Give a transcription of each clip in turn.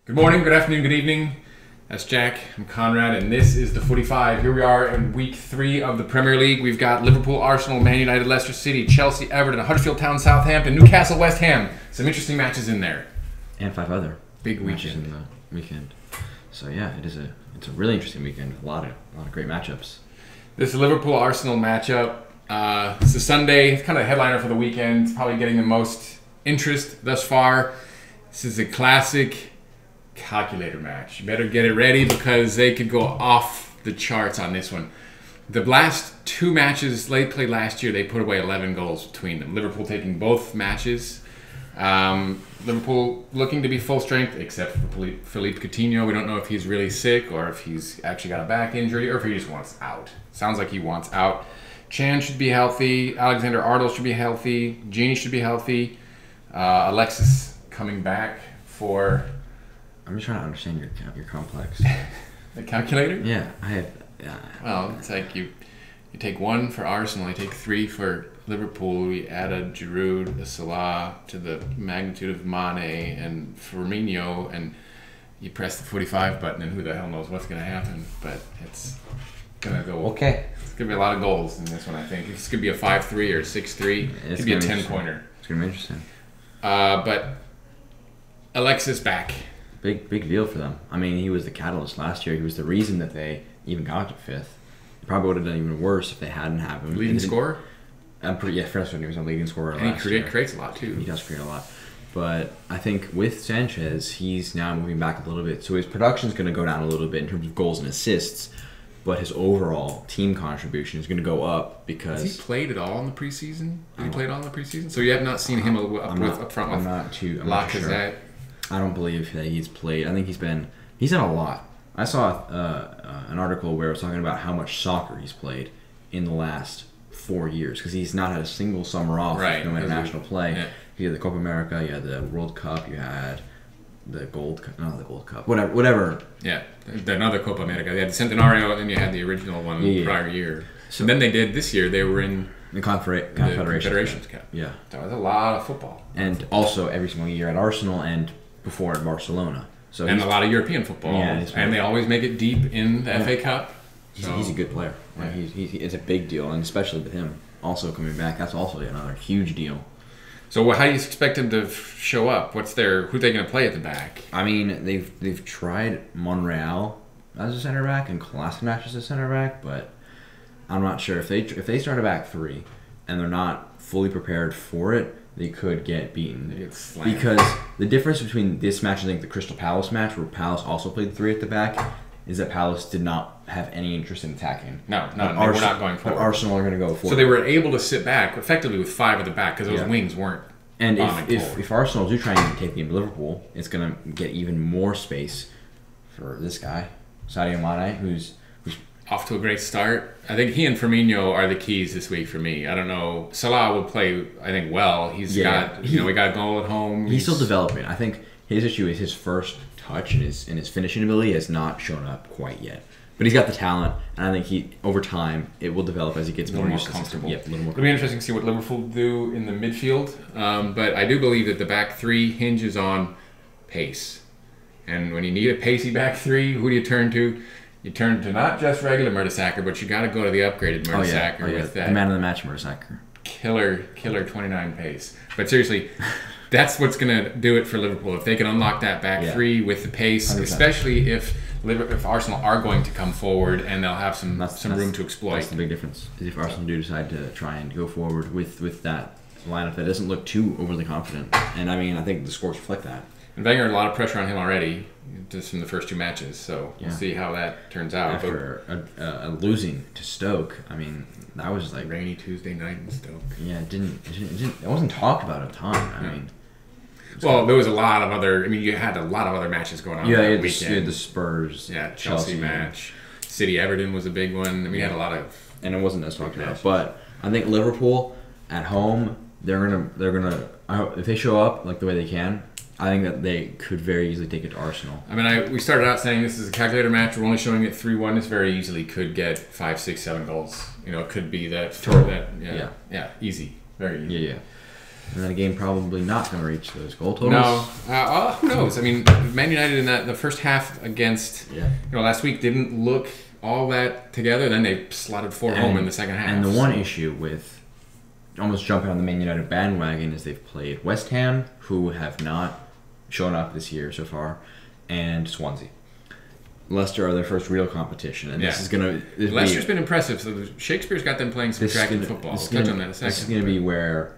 Good morning, good afternoon, good evening. That's Jack, I'm Conrad, and this is the 45. Here we are in week 3 of the Premier League. We've got Liverpool, Arsenal, Man United, Leicester City, Chelsea, Everton, Huddersfield Town, Southampton, Newcastle, West Ham. Some interesting matches in there. And 5 other big matches weekend. in the weekend. So yeah, it's a really interesting weekend. A lot of great matchups. This Liverpool-Arsenal matchup. It's a Sunday. It's kind of a headliner for the weekend. It's probably getting the most interest thus far. This is a classic calculator match. You better get it ready because they could go off the charts on this one. The last 2 matches they played last year, they put away 11 goals between them. Liverpool taking both matches. Liverpool looking to be full strength, except for Philippe Coutinho. We don't know if he's really sick or if he's actually got a back injury or if he just wants out. Sounds like he wants out. Chan should be healthy. Alexander-Arnold should be healthy. Genie should be healthy. Alexis coming back for... I'm just trying to understand your complex. The calculator? Yeah, I have. Well, it's like you take 1 for Arsenal, you take 3 for Liverpool, we add a Giroud, a Salah to the magnitude of Mane and Firmino, and you press the 45 button, and who the hell knows what's going to happen. But it's going to go. Okay. It's going to be a lot of goals in this one, I think. This could be a 5-3 or 6-3. It could be a 10-pointer. It's going to be interesting. But Alexis back. Big deal for them. I mean, he was the catalyst last year. He was the reason that they even got to 5th. They probably would have done even worse if they hadn't have him. Leading scorer? First one, he was a leading scorer and last year. He creates a lot, too. He does create a lot. But I think with Sanchez, he's now moving back a little bit. So his production's going to go down a little bit in terms of goals and assists. But his overall team contribution is going to go up because... Has he played at all in the preseason? Has he played all in the preseason? So you have not seen him up front with Lacazette? I don't believe that he's played. I think he's done a lot. I saw an article where it was talking about how much soccer he's played in the last 4 years because he's not had a single summer off no international play. Yeah. You had the Copa America, you had the World Cup, you had the Gold Cup, whatever. Yeah, another Copa America. They had the Centenario, and then you had the original one prior year. So then they did this year. They were in the Confederations Cup. Yeah, that was a lot of football. And also every single year at Arsenal and before at Barcelona. So and a lot of European football. Yeah, and they always make it deep in the FA Cup. He's a good player. Yeah. It's a big deal, and especially with him also coming back, that's also another huge deal. So how do you expect him to show up? Who are they going to play at the back? I mean, they've tried Monreal as a center back and Kolasinac as a center back, but I'm not sure if they start a back 3 and they're not fully prepared for it, they could get beaten. Because the difference between this match and I think the Crystal Palace match, where Palace also played 3 at the back, is that Palace did not have any interest in attacking. No, they were not going forward. But Arsenal are going to go forward. So they were able to sit back effectively with 5 at the back because those wings weren't. And if Arsenal do try and take the game to Liverpool, it's going to get even more space for this guy, Sadio Mane, who's off to a great start. I think he and Firmino are the keys this week for me. I don't know. Salah will play, I think, well. We got a goal at home. He's still developing. I think his issue is his first touch and his finishing ability has not shown up quite yet. But he's got the talent, and I think over time it will develop as he gets more comfortable. Yep, a little more. It'll be interesting to see what Liverpool do in the midfield. But I do believe that the back 3 hinges on pace. And when you need a pacey back 3, who do you turn to? You turn to not just regular Mertesacker, but you got to go to the upgraded Mertesacker with that. The man of the match Mertesacker. Killer 29 pace. But seriously, that's what's going to do it for Liverpool. If they can unlock that back 3 with the pace, 100%. Especially if Arsenal are going to come forward and they'll have some room to exploit. That's the big difference. Is if Arsenal do decide to try and go forward with that lineup that doesn't look too overly confident. And I mean, I think the scores reflect that. And Wenger had a lot of pressure on him already just from the first 2 matches, so we'll see how that turns out. After losing to Stoke, I mean, that was like rainy Tuesday night in Stoke. Yeah, it wasn't talked about a ton. I mean, there was a lot of other. I mean, you had a lot of other matches going on. Yeah, that weekend. You had the Spurs, Chelsea match, City Everton was a big one. I mean, you had a lot of, and it wasn't as talked about. But I think Liverpool at home, they're gonna. I hope if they show up like the way they can. I think that they could very easily take it to Arsenal. I mean, we started out saying this is a calculator match. We're only showing it 3-1. This very easily could get 5, 6, 7 goals. It could be that. Total. Yeah, easy, very easy. Yeah. And then a game probably not going to reach those goal totals. No. Who knows? I mean, Man United in the first half against last week didn't look all that together. Then they slotted 4 home in the second half. And the one issue with almost jumping on the Man United bandwagon is they've played West Ham, who have not shown up this year so far, and Swansea. Leicester are their first real competition, and this is going to... Leicester's been impressive, so Shakespeare's got them playing some track and football. We'll touch on that in a second. This is going to be where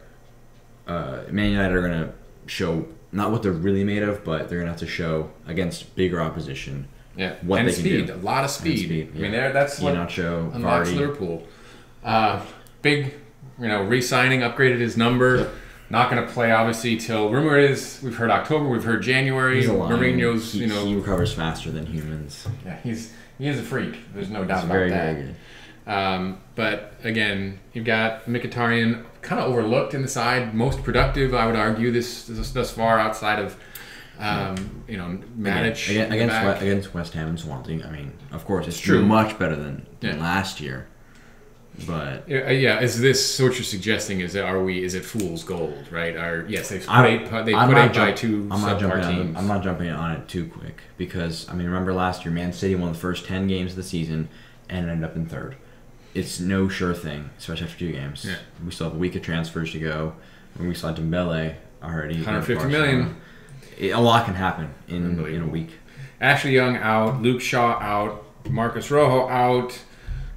Man United are going to show not what they're really made of, but they're going to have to show against bigger opposition what they can do. A lot of speed. I mean, that's what unlocks Vardy. Liverpool. Big, re-signing, upgraded his number. Yep. Not going to play, obviously, till rumor is we've heard October, we've heard January. Mourinho's, he recovers faster than humans. Yeah, he is a freak. There's no doubt about very, that. Very good. But again, you've got Mkhitaryan kind of overlooked in the side, most productive, I would argue, this thus far outside of Matic against West Ham and Swansea. I mean, of course, it's true, much better than last year. But is this what you're suggesting? Is it fool's gold, right? They put 8 by 2 subpar teams. I'm not jumping on it too quick because remember last year, Man City won the first 10 games of the season and ended up in 3rd. It's no sure thing, especially after 2 games. Yeah. We still have a week of transfers to go. And we saw Dembele already. 150 million. A lot can happen in a week. Ashley Young out, Luke Shaw out, Marcus Rojo out.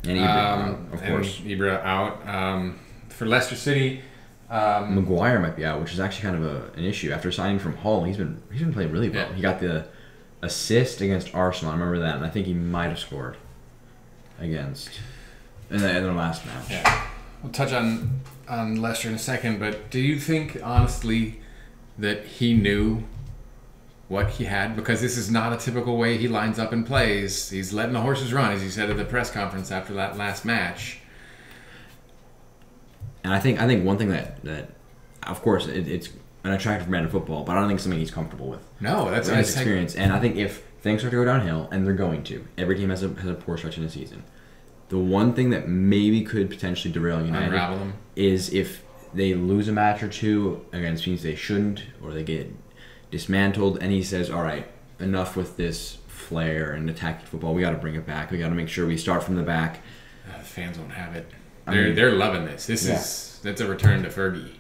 And Ibra, of course. Ibra out. For Leicester City, Maguire might be out, which is actually kind of an issue. After signing from Hull, he's been playing really well. Yeah. He got the assist against Arsenal. I remember that, and I think he might have scored against in their last match. Yeah. We'll touch on Leicester in a second, but do you think honestly that he knew what he had? Because this is not a typical way he lines up and plays. He's letting the horses run, as he said at the press conference after that last match. And I think one thing that of course, it's an attractive brand of football, but I don't think it's something he's comfortable with. No, that's his experience. And I think if things start to go downhill, and they're going to, every team has a poor stretch in the season. The one thing that maybe could potentially derail United is if they lose a match or two against teams they shouldn't, or they get dismantled, and he says, all right, enough with this flair and attacking football. We got to bring it back. We got to make sure we start from the back. The fans won't have it. They're loving this. That's a return to Fergie.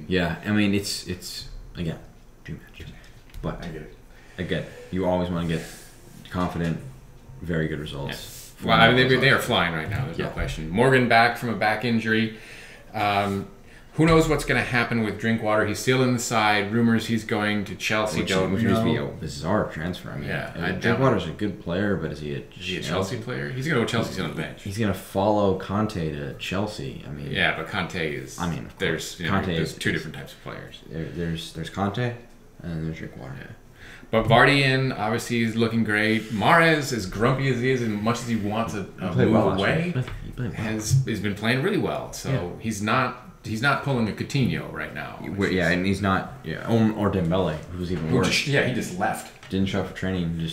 It's again 2 matches, but I get it. Again, you always want to get confident, very good results. Yeah. Well, they are flying right now. There's no question. Morgan back from a back injury. Who knows what's going to happen with Drinkwater? He's still in the side. Rumors he's going to Chelsea. Which is a bizarre transfer. Drinkwater's a good player, but is he a Chelsea player? He's going to go Chelsea's on the bench. He's going to follow Conte to Chelsea. But Conte is. There's 2 different types of players. There's Conte, and there's Drinkwater. Yeah. But Vardy obviously he's looking great. Mahrez, as grumpy as he is, and much as he wants to move away, has been playing really well. So he's not pulling a Coutinho right now. And he's not. Or Dembele, who's even worse. He just left. Didn't show up for training.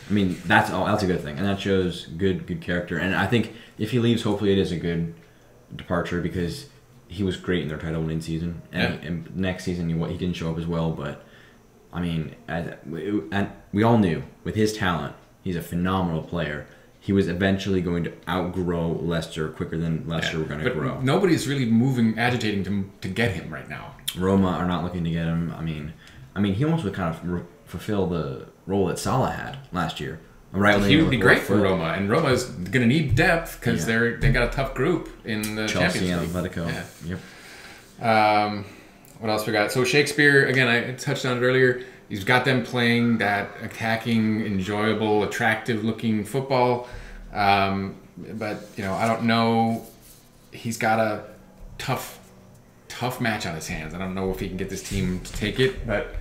That's a good thing, and that shows good character. And I think if he leaves, hopefully it is a good departure because he was great in their title-winning season, and next season he didn't show up as well, but. And we all knew with his talent, he's a phenomenal player. He was eventually going to outgrow Leicester quicker than Leicester were going to grow. Nobody's really agitating to get him right now. Roma are not looking to get him. He almost would kind of fulfill the role that Salah had last year. He would be great for Roma, and Roma's going to need depth because they got a tough group in the Chelsea Champions League. Chelsea and Atletico. Yep. What else we got? So Shakespeare, again, I touched on it earlier. He's got them playing that attacking, enjoyable, attractive-looking football. But, I don't know. He's got a tough match on his hands. I don't know if he can get this team to take it. But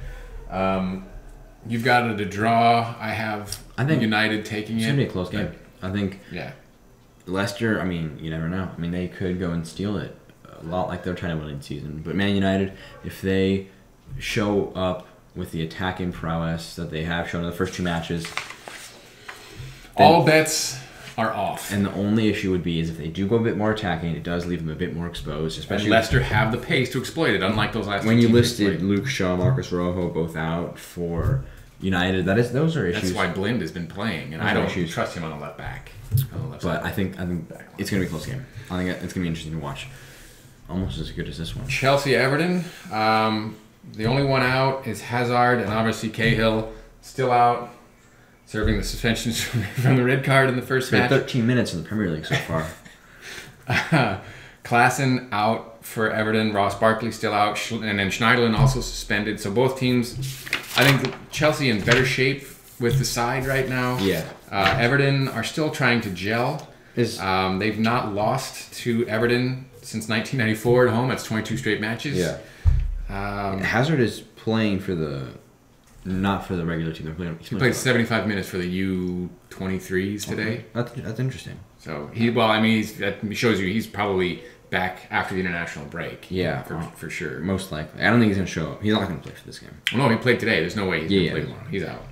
you've got it a draw. I think United taking it. It's going to be a close game. I think Yeah. Leicester, you never know. They could go and steal it. A lot like their title-winning season. But Man United, if they show up with the attacking prowess that they have shown in the first 2 matches, all bets are off. And the only issue would be is if they do go a bit more attacking, it does leave them a bit more exposed, especially and Leicester have the pace to exploit it, unlike those last. When you listed Luke Shaw, Marcus Rojo both out for United, those are issues. That's why Blind has been playing, and I don't trust him on the left back. But I think it's going to be a close game. I think it's going to be interesting to watch. Almost as good as this one. Chelsea Everton. The only one out is Hazard, and obviously Cahill still out, serving the suspensions from the red card in the first match. 13 minutes in the Premier League so far. Klassen out for Everton. Ross Barkley still out, and then Schneiderlin also suspended. So both teams, I think Chelsea in better shape with the side right now. Yeah. Everton are still trying to gel. They've not lost to Everton since 1994 at home. That's 22 straight matches. Yeah. Hazard is playing not for the regular team. He played 75 minutes for the U23s today. That's interesting. So that shows you he's probably back after the international break. Yeah, for sure. Most likely. I don't think he's going to show up. He's not going to play for this game. Well, no, he played today. There's no way he's going to play tomorrow. He's out.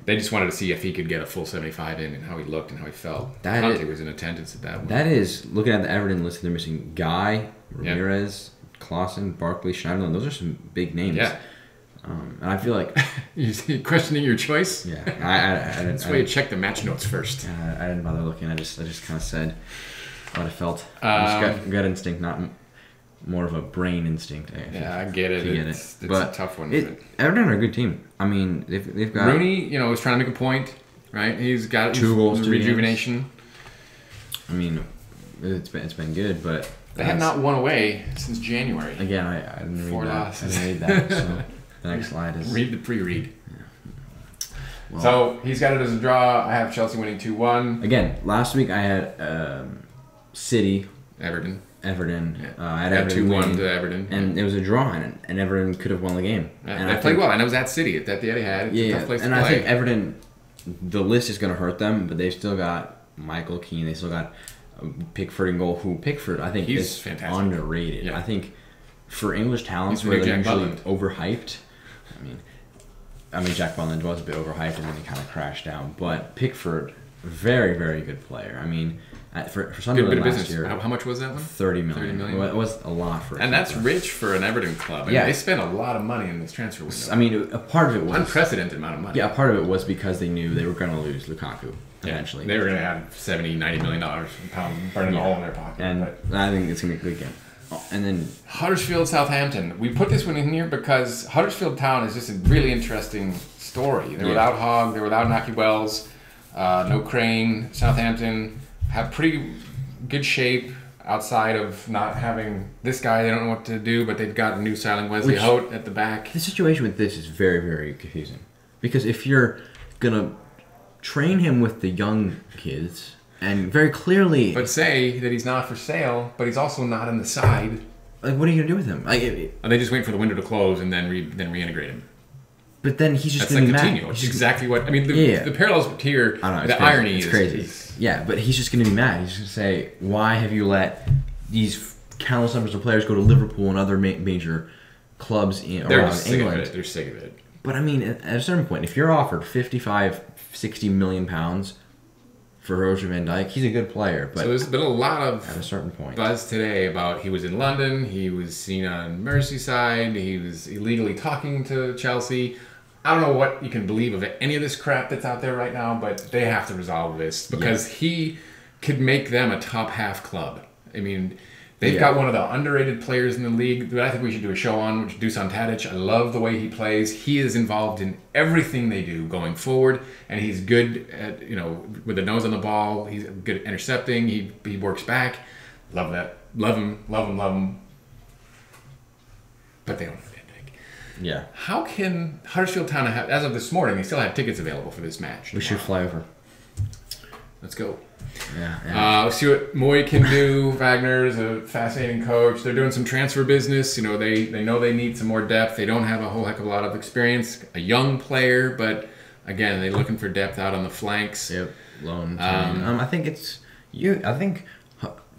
They just wanted to see if he could get a full 75 in and how he looked and how he felt. Conte was in attendance at that one. That is, looking at the Everton list, they're missing Guy, Ramirez, Klassen, Barkley, Schneiderlin. Those are some big names. Yeah. And I feel like... You're questioning your choice? Yeah. That's why you check the match notes first. I didn't bother looking. I just kind of said what I felt. Gut instinct, not more of a brain instinct. I get it. It's a tough one. Everton are a good team. I mean, they've got... Rooney, was trying to make a point, right? He's got 2 goals, rejuvenation. I mean, it's been good, but... They have not won away since January. Again, I didn't read that. I didn't read that, so... The next slide is... Read the pre-read. Yeah. Well, so, he's got it as a draw. I have Chelsea winning 2-1. Again, last week I had City. Everton. Yeah. I had Everton 2-1 to Everton. And it was a draw, and Everton could have won the game. Yeah, and they played well, and it was at City. It's at the Etihad. It's a tough place to play. I think Everton, the list is going to hurt them, but they've still got Michael Keane. They still got Pickford in goal, who Pickford, I think, is fantastic. Underrated. Yeah. I think for English talents, where they're usually overhyped, I mean, Jack Butland was a bit overhyped, and then he kind of crashed down. But Pickford, very, very good player. I mean, for Sunderland last year, how much was that one? 30 million. 30 million. It was a lot for. And that's rich for an Everton club. They spent a lot of money in this transfer window. I mean, a part of it was unprecedented amount of money. Yeah, a part of it was because they knew they were going to lose Lukaku eventually. They were going to have $70-90 million burning a hole in their pocket. And I think it's going to be a good game. And then Huddersfield Southampton. We put this one in here because Huddersfield Town is just a really interesting story. They're without Hogg, they're without Naki Wells, no Crane. Southampton have pretty good shape outside of not having this guy. They don't know what to do, but they've got a new signing, Wesley Hote, at the back. The situation with this is very, very confusing. Because if you're going to train him with the young kids... And very clearly... But say that he's not for sale, but he's also not in the side. Like, what are you going to do with him? They just wait for the window to close and then reintegrate him. But then he's just going to be mad. That's exactly what... I mean, the parallels here, the irony is... It's crazy. Yeah, but he's just going to be mad. He's going to say, why have you let these countless numbers of players go to Liverpool and other major clubs around England? They're sick of it. But, I mean, at a certain point, if you're offered 55, 60 million pounds... For Virgil van Dijk, he's a good player, but so there's been a lot of at a certain point buzz today about he was in London, he was seen on Merseyside, he was illegally talking to Chelsea. I don't know what you can believe of any of this crap that's out there right now, but they have to resolve this because he could make them a top half club. I mean, they've got one of the underrated players in the league that I think we should do a show on, which is Dusan Tadic. I love the way he plays. He is involved in everything they do going forward, and he's good at, with the nose on the ball. He's good at intercepting. He works back. Love that. Love him. But they don't have Van Dijk. Yeah. How can Huddersfield Town have, as of this morning, they still have tickets available for this match? We should fly over. Let's go. Yeah. Let's see what Moy can do. Wagner's a fascinating coach. They're doing some transfer business. They know they need some more depth. They don't have a whole heck of a lot of experience. A young player, but again, they're looking for depth out on the flanks. Yep. Loan. I think it's you. I think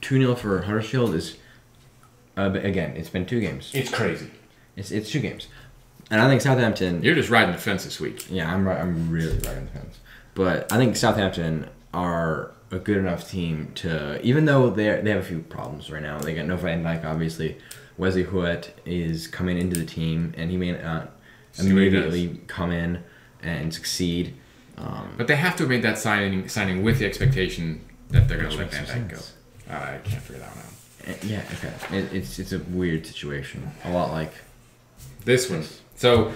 2-0 for Huddersfield is. Again, it's been 2 games. It's crazy. It's 2 games, and I think Southampton. You're just riding the fence this week. Yeah, I'm really riding the fence, but I think Southampton are a good enough team to, even though they have a few problems right now. They got no Van Dijk, obviously. Wesley Huet is coming into the team, and he may not immediately come in and succeed. But they have to have made that signing with the expectation that they're going to let Van Dijk go. I can't figure that one out. Yeah, okay. It's a weird situation. A lot like this one. So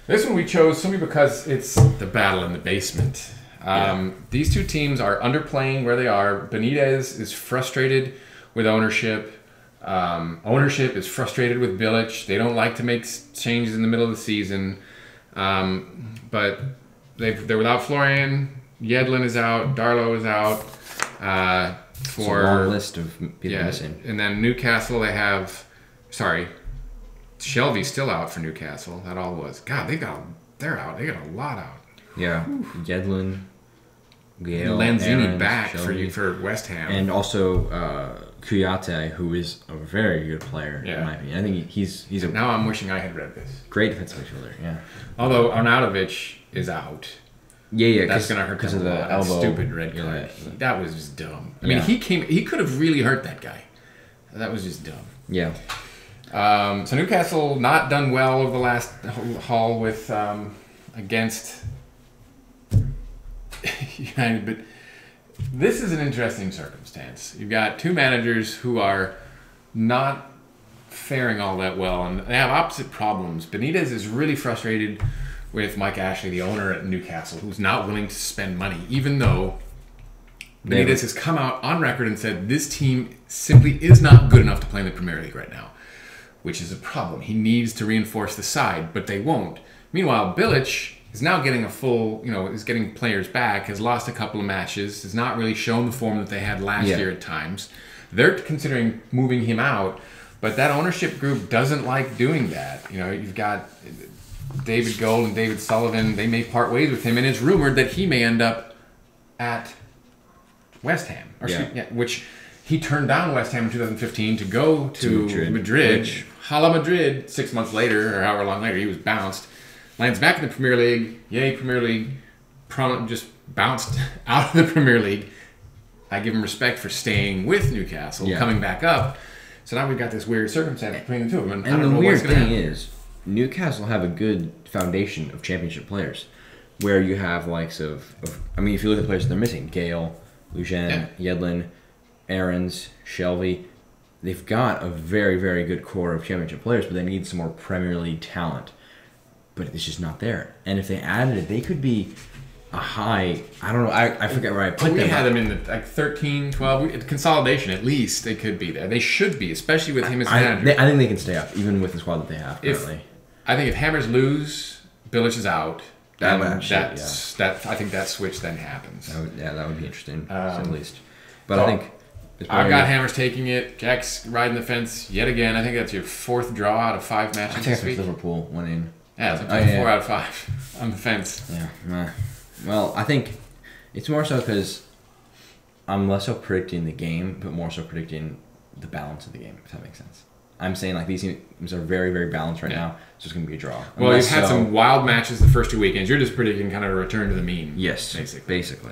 this one we chose simply because it's the battle in the basement. These two teams are underplaying where they are. Benitez is frustrated with ownership. Ownership is frustrated with Bilic. They don't like to make changes in the middle of the season. But they're without Florian. Yedlin is out. Darlow is out. it's a long list of people missing. And then Newcastle, they have... Sorry. Shelby's still out for Newcastle. That all was. God, they're out. They got a lot out. Yeah. Yedlin, Gale, Lanzini Aaron, back Shelby. for West Ham. And also Kouyaté, who is a very good player, in my opinion. I think he's a now I'm wishing I had read this. Great defensive midfielder, yeah. Although Arnautovic is out. Yeah, that's gonna hurt because of the elbow. Stupid red card. That was just dumb. I mean, he could have really hurt that guy. That was just dumb. Yeah. So Newcastle not done well over the last haul with against United, but this is an interesting circumstance. You've got two managers who are not faring all that well, and they have opposite problems. Benitez is really frustrated with Mike Ashley, the owner at Newcastle, who's not willing to spend money, even though Benitez has come out on record and said this team simply is not good enough to play in the Premier League right now, which is a problem. He needs to reinforce the side, but they won't. Meanwhile, Bilic is now getting a full, is getting players back, has lost a couple of matches, has not really shown the form that they had last year at times. They're considering moving him out, but that ownership group doesn't like doing that. You've got David Gold and David Sullivan. They may part ways with him, and it's rumored that he may end up at West Ham, which he turned down West Ham in 2015 to go to Madrid. Hala Madrid, 6 months later, or however long later, he was bounced. Lands back in the Premier League. Yay, Premier League. Just bounced out of the Premier League. I give him respect for staying with Newcastle, coming back up. So now we've got this weird circumstance between the two of them. And the weird thing is, Newcastle have a good foundation of championship players, where you have likes of if you look at the players they're missing, Gale, Lujan, Yedlin, Aarons, Shelby, they've got a very, very good core of championship players, but they need some more Premier League talent. But it's just not there. And if they added it, they could be a high... I don't know. I forget where I put them. We had them in the 13, 12... Consolidation, at least, they could be there. They should be, especially with him as manager. I think they can stay up, even with the squad that they have currently. I think if Hammers lose, Bilic is out. I think that switch then happens. That would be interesting, at least. But I think... I've got Hammers taking it. Jack's riding the fence yet again. I think that's your fourth draw out of 5 matches this week. Liverpool winning. Yeah, it's 4 out of 5 on the fence. Yeah. Well, I think it's more so because I'm less so predicting the game, but more so predicting the balance of the game, if that makes sense. I'm saying these teams are very, very balanced right now, so it's going to be a draw. Well, you've had some wild matches the first 2 weekends. You're just predicting kind of a return to the mean. Yes, basically.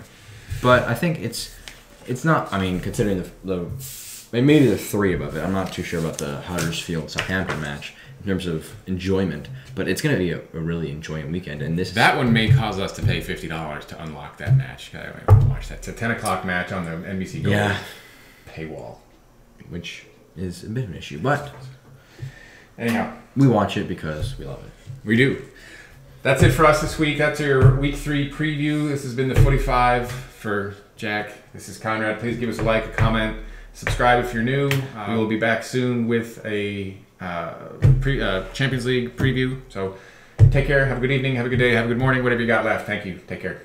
But I think it's not. I mean, considering maybe the 3 above it. I'm not too sure about the Huddersfield Southampton match in terms of enjoyment, but it's going to be a really enjoying weekend. And that one may cause us to pay $50 to unlock that match. I want to watch that. It's a 10 o'clock match on the NBC Gold paywall, which is a bit of an issue. But anyhow, we watch it because we love it. We do. That's it for us this week. That's your Week 3 preview. This has been the 45 for Jack. This is Conrad. Please give us a like, a comment, subscribe if you're new. We will be back soon with a Champions League preview. So take care. Have a good evening. Have a good day. Have a good morning. Whatever you got left. Thank you. Take care.